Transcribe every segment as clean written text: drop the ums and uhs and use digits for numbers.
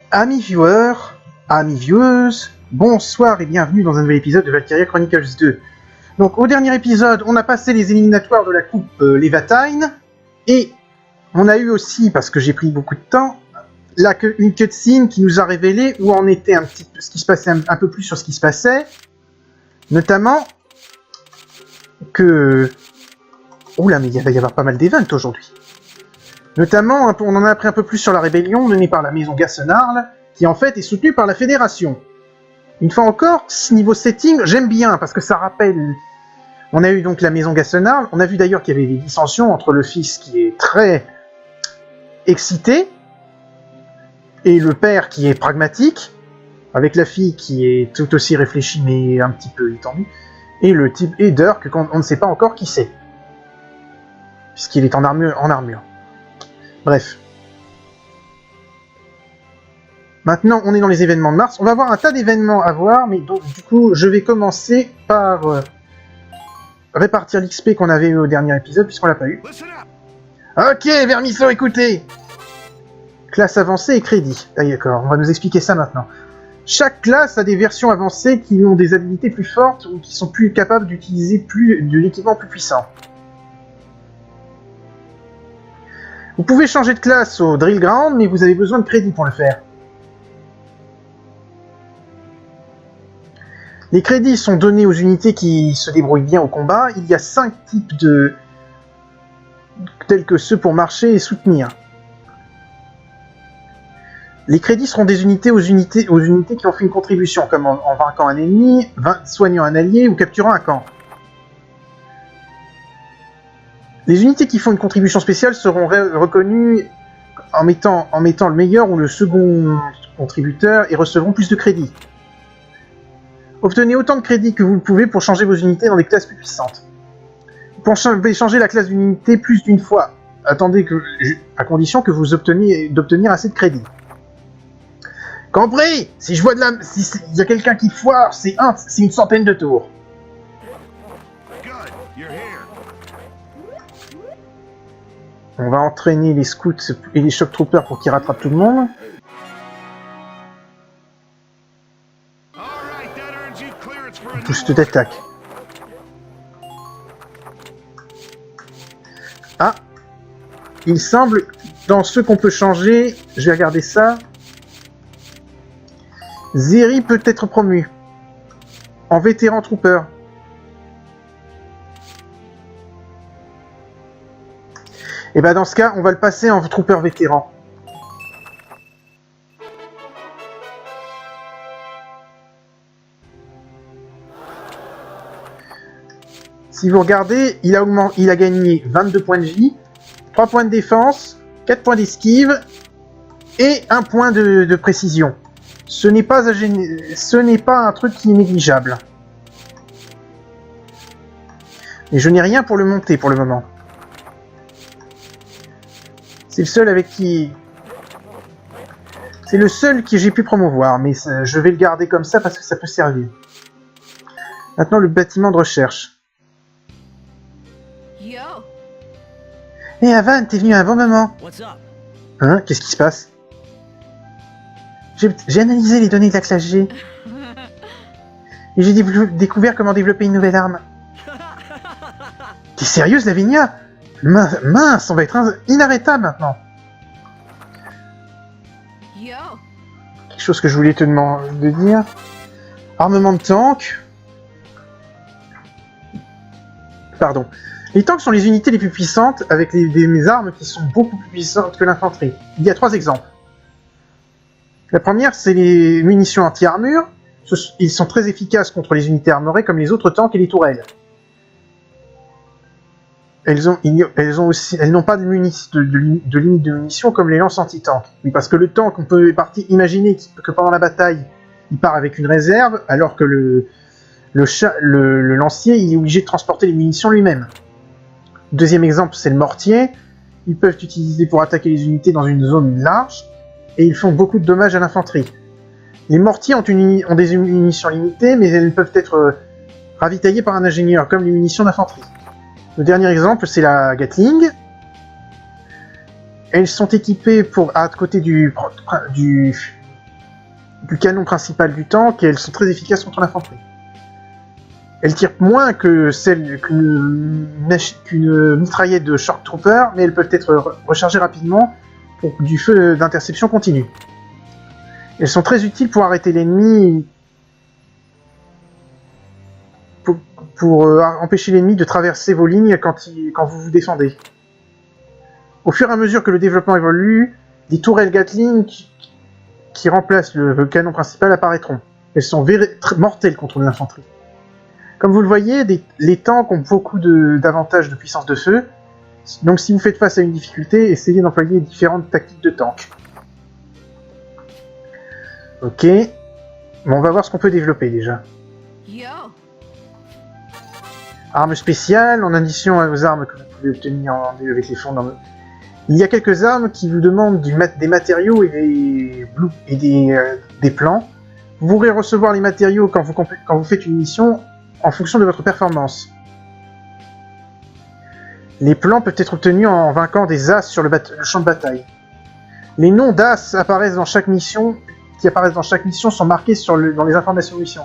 Amis viewers, amis vieweuses, bonsoir et bienvenue dans un nouvel épisode de Valkyria Chronicles 2. Donc au dernier épisode, on a passé les éliminatoires de la coupe Levatine, et on a eu aussi, parce que j'ai pris beaucoup de temps, une cutscene qui nous a révélé où en était ce qui se passait un peu plus sur ce qui se passait, notamment que... Oula, mais il va y avoir pas mal d'events aujourd'hui. Notamment, on en a appris un peu plus sur la rébellion menée par la maison Gassenarl, qui en fait est soutenue par la Fédération. Une fois encore, niveau setting, j'aime bien, parce que ça rappelle... On a eu donc la maison Gassenarl, on a vu d'ailleurs qu'il y avait des dissensions entre le fils qui est très excité, et le père qui est pragmatique, avec la fille qui est tout aussi réfléchie mais un petit peu étendue, et le type Dirk, on ne sait pas encore qui c'est, puisqu'il est en armure. Bref. Maintenant, on est dans les événements de mars. On va avoir un tas d'événements à voir, mais donc, du coup, je vais commencer par répartir l'XP qu'on avait eu au dernier épisode, puisqu'on l'a pas eu. Ok, Vermisseau, écoutez. Classe avancée et crédit. Ah, d'accord, on va nous expliquer ça maintenant. Chaque classe a des versions avancées qui ont des habilités plus fortes ou qui sont plus capables d'utiliser de l'équipement plus puissant. Vous pouvez changer de classe au Drill Ground, mais vous avez besoin de crédit pour le faire. Les crédits sont donnés aux unités qui se débrouillent bien au combat. Il y a 5 types tels que ceux pour marcher et soutenir. Les crédits seront des unités aux unités qui ont fait une contribution, comme en vainquant un ennemi, soignant un allié ou capturant un camp. Les unités qui font une contribution spéciale seront reconnues en mettant le meilleur ou le second contributeur et recevront plus de crédits. Obtenez autant de crédits que vous le pouvez pour changer vos unités dans des classes plus puissantes. Vous pouvez changer la classe d'une unité plus d'une fois. Attendez à condition que vous d'obtenir assez de crédits. Compris. Si je vois s'il y a quelqu'un qui foire, c'est une centaine de tours. On va entraîner les scouts et les shock troopers pour qu'ils rattrapent tout le monde. Boost d'attaque. Ah, il semble, dans ceux qu'on peut changer, je vais regarder ça. Zeri peut être promu en vétéran trooper. Et ben dans ce cas, on va le passer en trooper vétéran. Si vous regardez, il a gagné 22 points de vie, 3 points de défense, 4 points d'esquive et 1 point de précision. Ce n'est pas un truc qui est négligeable. Et je n'ai rien pour le monter pour le moment. C'est le seul c'est le seul que j'ai pu promouvoir, mais je vais le garder comme ça parce que ça peut servir. Maintenant, le bâtiment de recherche. Hé, Avan, t'es venu à un bon moment. Hein? Qu'est-ce qui se passe? J'ai analysé les données de la classe G. Et j'ai découvert comment développer une nouvelle arme. T'es sérieuse, Lavinia? Mince, on va être inarrêtable maintenant. Quelque chose que je voulais te demander de dire. Armement de tank. Pardon. Les tanks sont les unités les plus puissantes avec des armes qui sont beaucoup plus puissantes que l'infanterie. Il y a 3 exemples. La première, c'est les munitions anti-armure. Ils sont très efficaces contre les unités armorées comme les autres tanks et les tourelles. Elles n'ont pas de limite de munitions comme les lances anti-tank. Oui, parce que le tank, on peut imaginer que pendant la bataille, il part avec une réserve, alors que le lancier, il est obligé de transporter les munitions lui-même. Deuxième exemple, c'est le mortier. Ils peuvent être utilisés pour attaquer les unités dans une zone large, et ils font beaucoup de dommages à l'infanterie. Les mortiers ont des munitions limitées, mais elles peuvent être ravitaillées par un ingénieur, comme les munitions d'infanterie. Le dernier exemple, c'est la Gatling. Elles sont équipées à côté du du canon principal du tank et elles sont très efficaces contre l'infanterie. Elles tirent moins que celles qu'une mitraillette de Short Trooper, mais elles peuvent être rechargées rapidement pour du feu d'interception continu. Elles sont très utiles pour arrêter l'ennemi, pour empêcher l'ennemi de traverser vos lignes quand vous vous défendez. Au fur et à mesure que le développement évolue, des tourelles Gatling qui remplacent le canon principal apparaîtront. Elles sont mortelles contre l'infanterie. Comme vous le voyez, les tanks ont beaucoup d'avantages de puissance de feu, donc si vous faites face à une difficulté, essayez d'employer différentes tactiques de tank. Ok, bon, on va voir ce qu'on peut développer déjà. Armes spéciales, en addition aux armes que vous pouvez obtenir avec les fonds dans... Il y a quelques armes qui vous demandent des matériaux et des plans. Vous pourrez recevoir les matériaux quand vous faites une mission en fonction de votre performance. Les plans peuvent être obtenus en vainquant des as sur le champ de bataille. Les noms d'as qui apparaissent dans chaque mission sont marqués dans les informations de mission.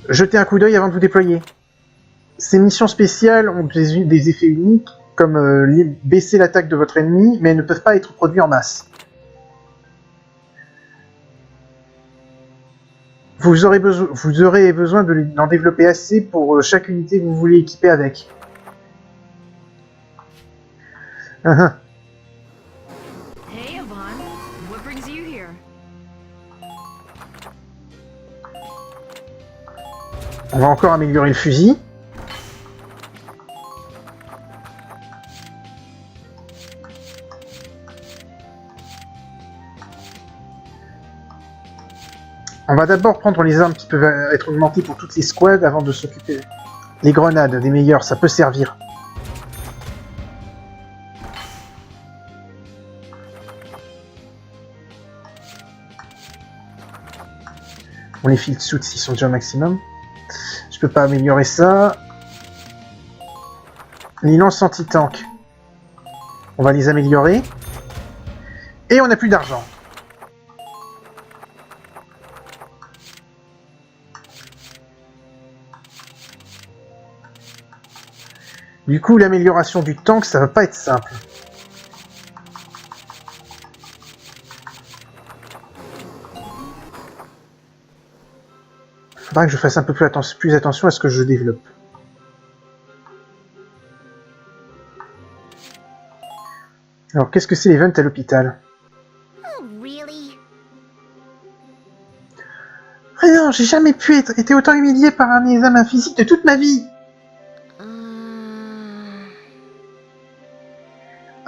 Jetez un coup d'œil avant de vous déployer. Ces missions spéciales ont des effets uniques, comme baisser l'attaque de votre ennemi, mais elles ne peuvent pas être produites en masse. Vous aurez besoin d'en développer assez pour chaque unité que vous voulez équiper avec. Hey Yvonne, what brings you here? On va encore améliorer le fusil. On va d'abord prendre les armes qui peuvent être augmentées pour toutes les squads avant de s'occuper. Les grenades, des meilleures, ça peut servir. Bon, les field suits, ils sont déjà au maximum. Je peux pas améliorer ça. Les lances anti-tank. On va les améliorer. Et on n'a plus d'argent. Du coup, l'amélioration du tank, ça va pas être simple. Faudra que je fasse un peu plus attention à ce que je développe. Alors, qu'est-ce que c'est l'event à l'hôpital? Oh, really? Ah non, j'ai jamais été autant humilié par un examen physique de toute ma vie.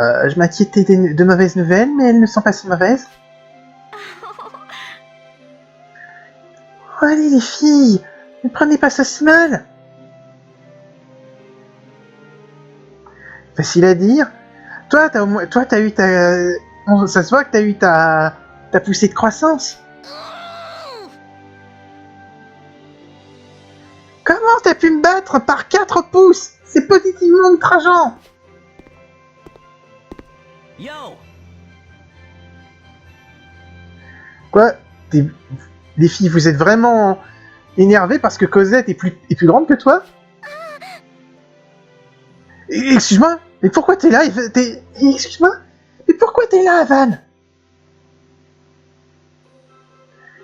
Je m'inquiétais de mauvaises nouvelles, mais elles ne sont pas si mauvaises. Oh, allez les filles, ne prenez pas ça si mal. Facile à dire. Toi, t'as eu ta... Ça se voit que t'as eu ta poussée de croissance. Comment t'as pu me battre par 4 pouces? C'est positivement outrageant. Yo! Quoi? Les filles, vous êtes vraiment énervées parce que Cosette est plus grande que toi? Excuse-moi, mais pourquoi t'es là? Excuse-moi, mais pourquoi t'es là, Van?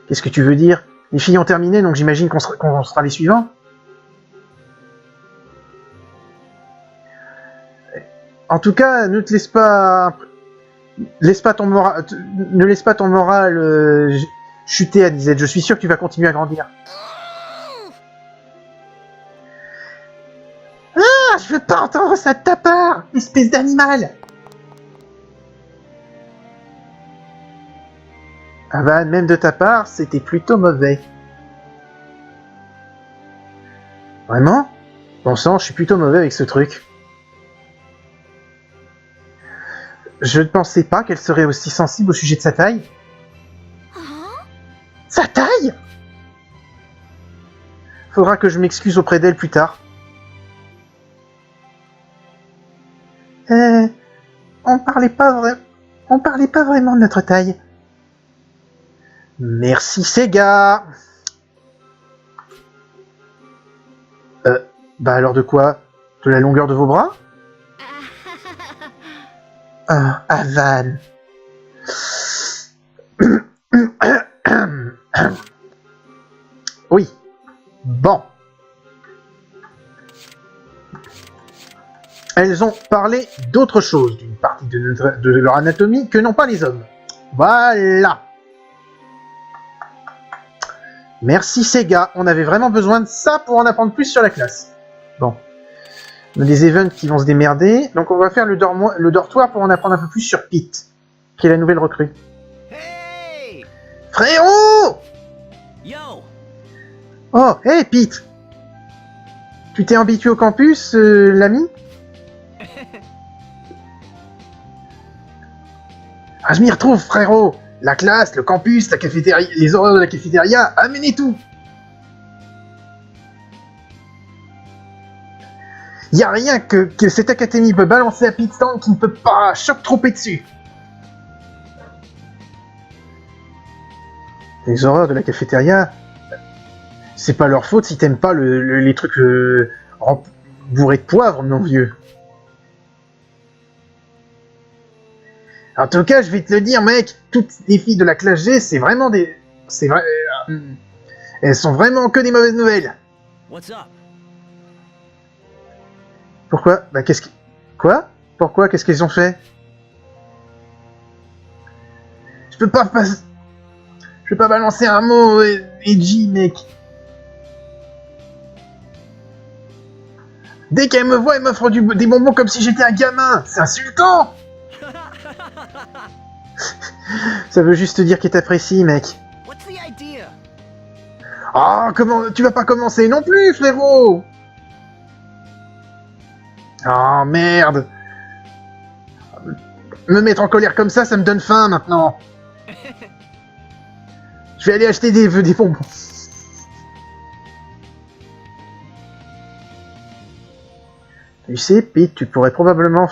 Qu'est-ce que tu veux dire? Les filles ont terminé, donc j'imagine qu'on sera les suivants? En tout cas, ne laisse pas ton moral chuter, Anisette. Je suis sûr que tu vas continuer à grandir. Ah, je veux pas entendre ça de ta part, espèce d'animal. Ah bah, même de ta part, c'était plutôt mauvais. Vraiment? Bon sang, je suis plutôt mauvais avec ce truc. Je ne pensais pas qu'elle serait aussi sensible au sujet de sa taille. Sa taille? Faudra que je m'excuse auprès d'elle plus tard. On parlait pas vraiment de notre taille. Merci Sega. Bah alors de quoi? De la longueur de vos bras? Ah, Avan. Oui. Bon. Elles ont parlé d'autre chose, d'une partie de leur anatomie que n'ont pas les hommes. Voilà. Merci Sega, on avait vraiment besoin de ça pour en apprendre plus sur la classe. Bon. On a des events qui vont se démerder, donc on va faire le dortoir pour en apprendre un peu plus sur Pete, qui est la nouvelle recrue. Hey! Frérot! Yo! Oh, hey Pete! Tu t'es habitué au campus, l'ami? Ah, je m'y retrouve, frérot! La classe, le campus, la cafétéria, les horreurs de la cafétéria, amenez tout! Y a rien que cette académie peut balancer à Pete Stand qui ne peut pas choc-tromper dessus! Les horreurs de la cafétéria, c'est pas leur faute si t'aimes pas les trucs bourrés de poivre, mon vieux. En tout cas, je vais te le dire, mec, toutes les filles de la classe G, c'est vraiment des... C'est vrai... elles sont vraiment que des mauvaises nouvelles. What's up? Pourquoi? Bah qu'est-ce qui... Quoi? Pourquoi? Qu'est-ce qu'ils ont fait? Je peux pas balancer un mot edgy, mec. Dès qu'elle me voit, elle m'offre des bonbons comme si j'étais un gamin. C'est insultant. Ça veut juste dire qu'elle t'apprécie, mec. What's the idea? Oh, comment... Tu vas pas commencer non plus, frérot. Oh, merde. Me mettre en colère comme ça me donne faim, maintenant. Je vais aller acheter des bonbons. Tu sais, Pete, tu pourrais probablement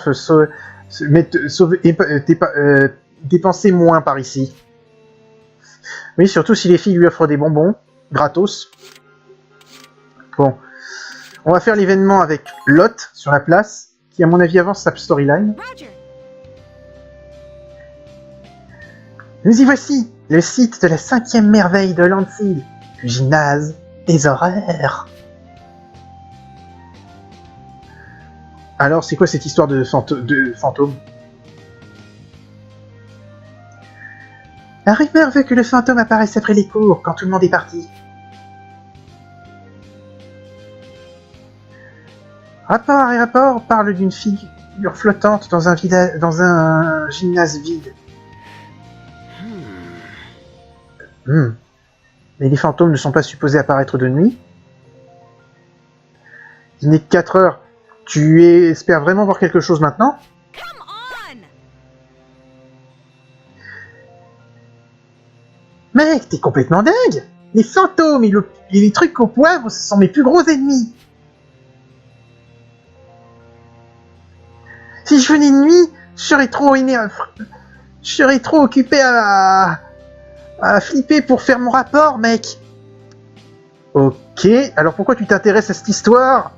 dépenser moins par ici. Oui, surtout si les filles lui offrent des bonbons, gratos. Bon. On va faire l'événement avec Lot sur la place, qui à mon avis avance sa storyline. Roger. Nous y voici, le site de la 5e merveille de Landfield, le gymnase des horreurs. Alors, c'est quoi cette histoire de fantôme? La rumeur veut que le fantôme apparaisse après les cours, quand tout le monde est parti. Rapport à rapport parle d'une figure flottante dans un gymnase vide. Mais les fantômes ne sont pas supposés apparaître de nuit. Il n'est que 4 heures. Tu espères vraiment voir quelque chose maintenant? Come on! Mec, t'es complètement dingue! Les fantômes et les trucs au poivre, ce sont mes plus gros ennemis! Si je venais de nuit, je serais trop occupé à flipper pour faire mon rapport, mec! Ok, alors pourquoi tu t'intéresses à cette histoire?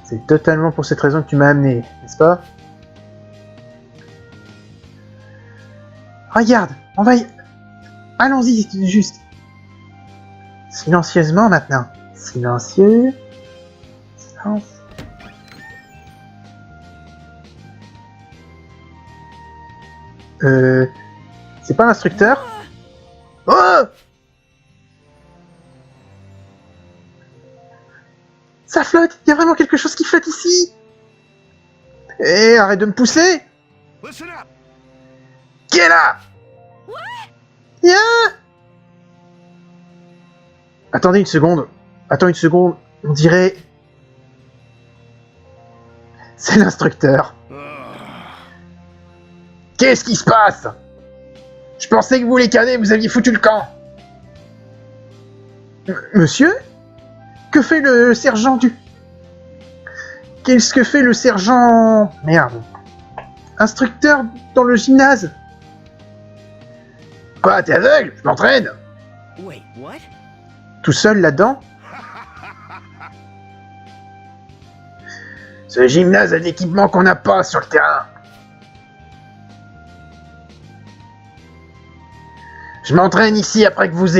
C'est totalement pour cette raison que tu m'as amené, n'est-ce pas? Regarde, on va y... Allons-y, juste. Silencieusement maintenant. Silencieux. Silence. C'est pas l'instructeur? Oh! Ça flotte! Il y a vraiment quelque chose qui flotte ici! Eh, arrête de me pousser! Listen up! Qui est là? Yeah! Attendez une seconde. Attends une seconde. On dirait... C'est l'instructeur. Qu'est-ce qui se passe? Je pensais que vous les canets, vous aviez foutu le camp. Monsieur? Que fait le sergent du... Qu'est-ce que fait le sergent... Merde. instructeur dans le gymnase. Quoi, t'es aveugle? Je m'entraîne. Wait, what? Tout seul là-dedans? Ce gymnase a de l'équipement qu'on n'a pas sur le terrain. Je m'entraîne ici après que vous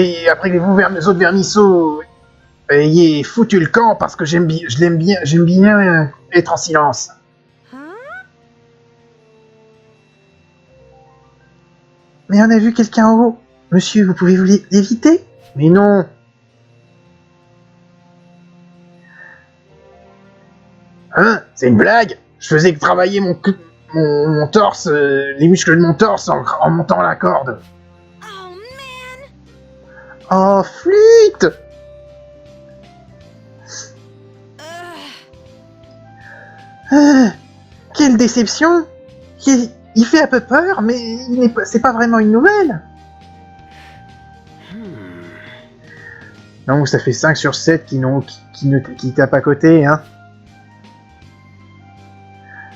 autres vermisseaux ayez foutu le camp parce que j'aime bien être en silence. Huh? Mais on a vu quelqu'un en haut. Monsieur, vous pouvez vous l'éviter? Mais non. Hein? C'est une blague? Je faisais que travailler mon torse, les muscles de mon torse en montant la corde. Oh man! Oh, flûte! Quelle déception! Il fait un peu peur, mais c'est pas vraiment une nouvelle. Donc ça fait 5 sur 7 qui tapent à côté, hein.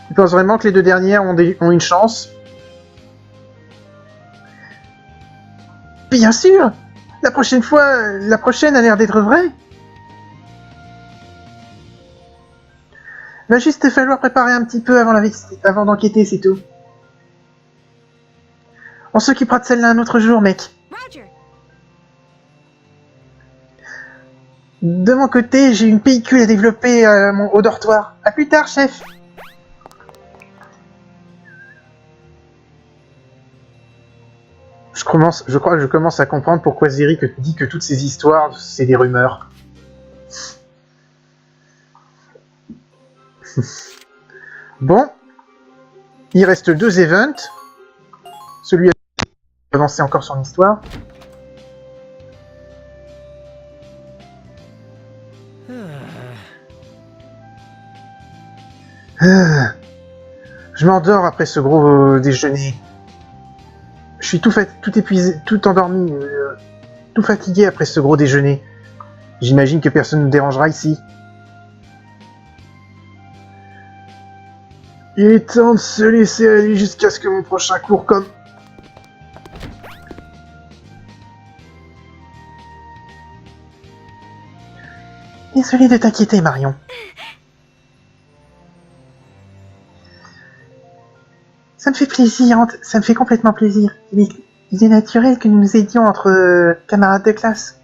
Tu penses vraiment que les deux dernières ont une chance? Bien sûr! La prochaine a l'air d'être vraie. Va juste falloir préparer un petit peu avant d'enquêter, c'est tout. On s'occupera de celle-là un autre jour, mec. Roger! De mon côté, j'ai une pellicule à développer au dortoir. À plus tard, chef. Je crois que je commence à comprendre pourquoi Zeri dit que toutes ces histoires, c'est des rumeurs. Bon. Il reste 2 events. Celui qui va avancer encore son histoire. Je m'endors après ce gros déjeuner. Je suis tout épuisé, tout endormi, tout fatigué après ce gros déjeuner. J'imagine que personne ne nous dérangera ici. Il est temps de se laisser aller jusqu'à ce que mon prochain cours comme... Désolé de t'inquiéter, Marion. Ça me fait plaisir, ça me fait complètement plaisir. Il est naturel que nous nous aidions entre camarades de classe.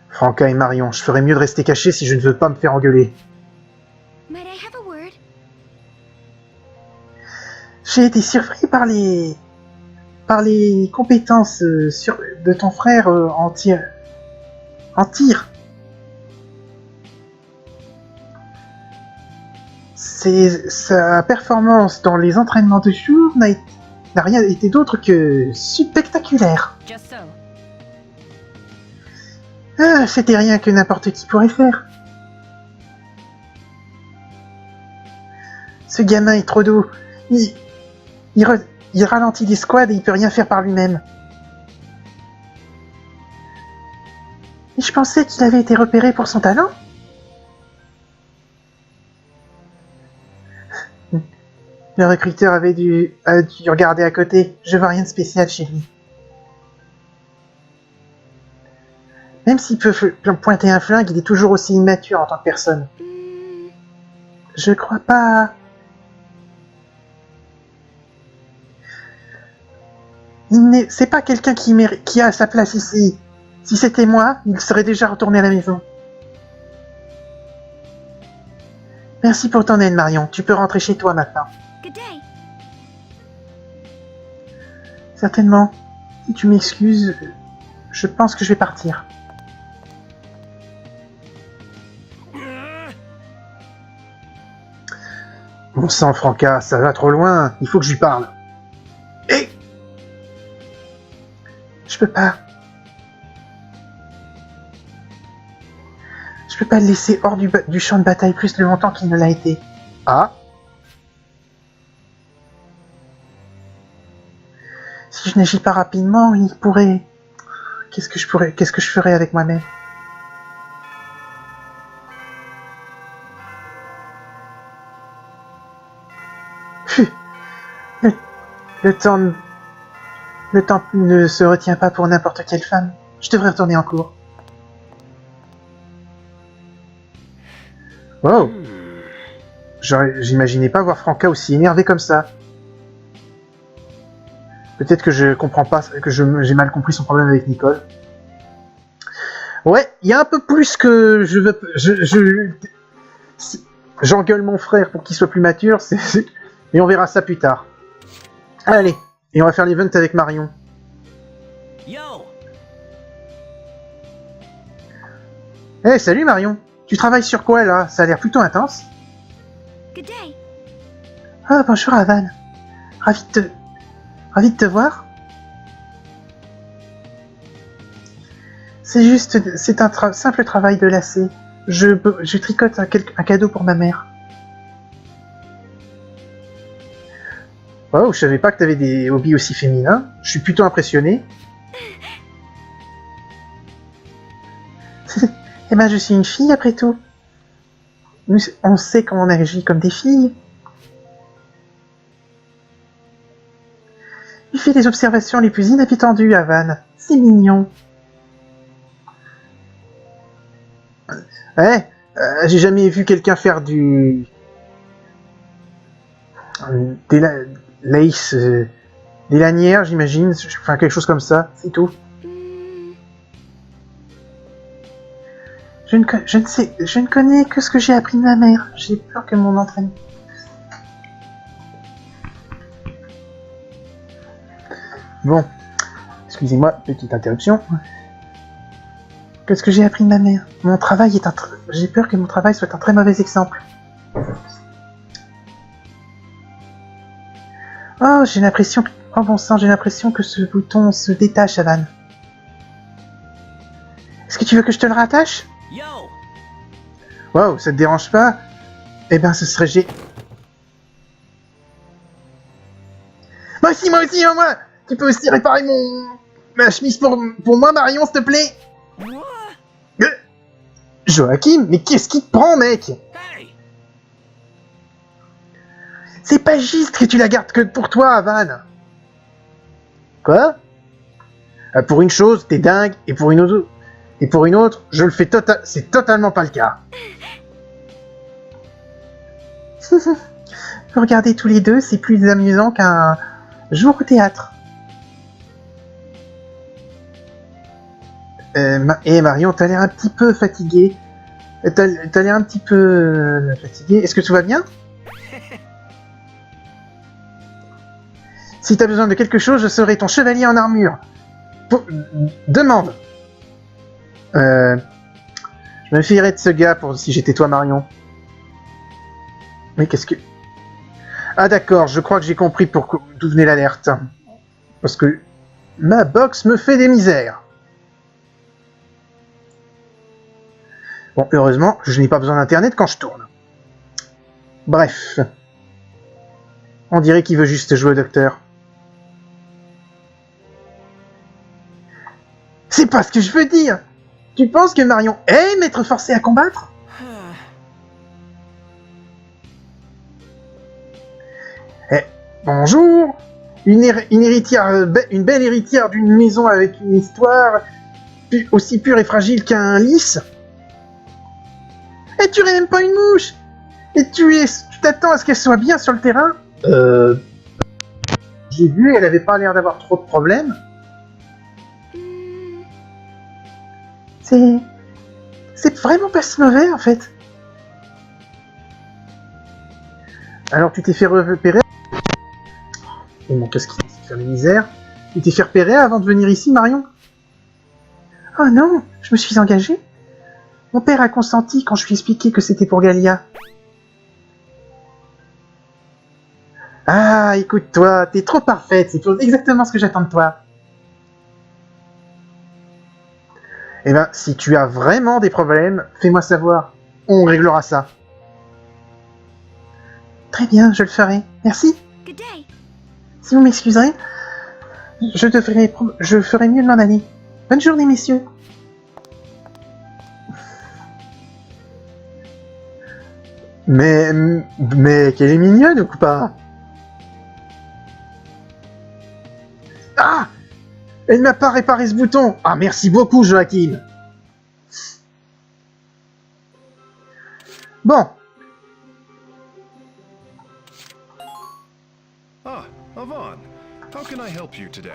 Franca et Marion, je ferais mieux de rester caché si je ne veux pas me faire engueuler. Might I have a word? J'ai été surpris par les compétences de ton frère en tir. Sa performance dans les entraînements de jour n'a rien été d'autre que spectaculaire. Just so. Ah, c'était rien que n'importe qui pourrait faire. Ce gamin est trop doux. Il ralentit les squads et il peut rien faire par lui-même. Et je pensais qu'il avait été repéré pour son talent. Le recruteur a dû regarder à côté. Je vois rien de spécial chez lui. Même s'il peut pointer un flingue, il est toujours aussi immature en tant que personne. Je crois pas... C'est pas quelqu'un qui a sa place ici. Si c'était moi, il serait déjà retourné à la maison. Merci pour ton aide, Marion. Tu peux rentrer chez toi maintenant. Good day. Certainement. Si tu m'excuses, je pense que je vais partir. Bon sang, Franca, ça va trop loin. Il faut que je lui parle. Hé! Je peux pas. Je peux pas le laisser hors du champ de bataille plus longtemps qu'il ne l'a été. Ah? Si je n'agis pas rapidement, il pourrait... Qu'est-ce que je ferais avec moi-même? Le temps, le temps ne se retient pas pour n'importe quelle femme. Je devrais retourner en cours. Wow. J'imaginais pas voir Franca aussi énervée comme ça. Peut-être que je comprends pas, que j'ai mal compris son problème avec Nicole. Ouais, il y a un peu plus que je veux... J'engueule mon frère pour qu'il soit plus mature, et on verra ça plus tard. Allez, et on va faire l'event avec Marion. Yo! Hey, salut Marion. Tu travailles sur quoi là? Ça a l'air plutôt intense. Good day. Ah, bonjour Avan. Ravi de te voir. C'est juste, c'est un simple travail de lacet. Je tricote un cadeau pour ma mère. Oh, je savais pas que t'avais des hobbies aussi féminins. Je suis plutôt impressionné. Eh ben, je suis une fille après tout. On sait comment on agit comme des filles. Tu fais les observations les plus inattendues, Avan. C'est mignon. Ouais, j'ai jamais vu quelqu'un faire du... des lace... des lanières, j'imagine. Enfin, quelque chose comme ça, c'est tout. Je ne connais que ce que j'ai appris de ma mère. J'ai peur que mon entraînement... Bon, excusez-moi, petite interruption. Qu'est-ce que j'ai appris de ma mère? Mon travail est j'ai peur que mon travail soit un très mauvais exemple. Oh, j'ai l'impression que... Oh bon sang, j'ai l'impression que ce bouton se détache, Avan. Est-ce que tu veux que je te le rattache? Yo! Wow, ça te dérange pas? Eh ben, ce serait Moi aussi, moi! Tu peux aussi réparer ma chemise pour moi, Marion, s'il te plaît? What? Joachim, mais qu'est-ce qui te prend, mec? Hey! C'est pas juste que tu la gardes que pour toi, Avan. Quoi? Pour une chose, t'es dingue, et pour une autre, je le fais c'est totalement pas le cas. Regardez tous les deux, c'est plus amusant qu'un jour au théâtre. Marion, t'as l'air un petit peu fatiguée. T'as l'air un petit peu fatiguée. Est-ce que tout va bien? Si t'as besoin de quelque chose, je serai ton chevalier en armure. Demande. Je me fierais de ce gars si j'étais toi, Marion. Mais qu'est-ce que... Ah d'accord, je crois que j'ai compris d'où venait l'alerte. Parce que ma box me fait des misères. Bon, heureusement, je n'ai pas besoin d'internet quand je tourne. Bref. On dirait qu'il veut juste jouer au docteur. C'est pas ce que je veux dire! Tu penses que Marion aime être forcée à combattre? Eh, bonjour! Une belle héritière d'une maison avec une histoire aussi pure et fragile qu'un lys? Et tu n'es même pas une mouche! Et tu t'attends à ce qu'elle soit bien sur le terrain? J'ai vu, elle avait pas l'air d'avoir trop de problèmes. C'est vraiment pas si mauvais, en fait. Alors, tu t'es fait repérer... Et mon casque qui s'est fait les misères. Tu t'es fait repérer avant de venir ici, Marion? Oh non, je me suis engagée. Mon père a consenti quand je lui ai expliqué que c'était pour Galia. Ah, écoute-toi, t'es trop parfaite, c'est exactement ce que j'attends de toi. Eh ben, si tu as vraiment des problèmes, fais-moi savoir. On réglera ça. Très bien, je le ferai. Merci. Good day. Si vous m'excuserez, je ferai mieux de m'en aller. Bonne journée, messieurs. Mais qu'elle est mignonne ou pas? Ah! Elle m'a pas réparé ce bouton. Ah, merci beaucoup, Joachim. Bon. Ah, Avon. How can I help you today?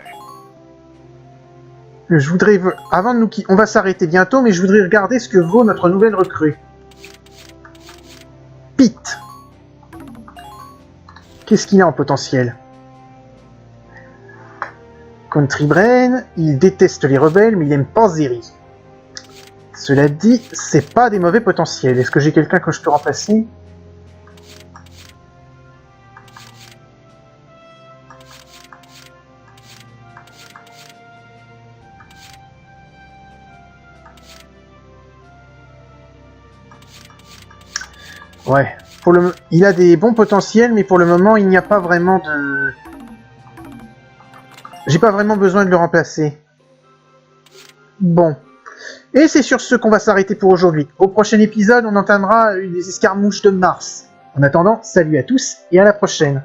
Je voudrais... Avant de nous quitter... On va s'arrêter bientôt, mais je voudrais regarder ce que vaut notre nouvelle recrue. Pete. Qu'est-ce qu'il a en potentiel? Country Brain, il déteste les rebelles, mais il aime pas Zeri. Cela dit, c'est pas des mauvais potentiels. Est-ce que j'ai quelqu'un que je peux remplacer? Ouais, il a des bons potentiels, mais pour le moment, il n'y a pas vraiment de... J'ai pas vraiment besoin de le remplacer. Bon. Et c'est sur ce qu'on va s'arrêter pour aujourd'hui. Au prochain épisode, on entamera une des escarmouches de Mars. En attendant, salut à tous et à la prochaine.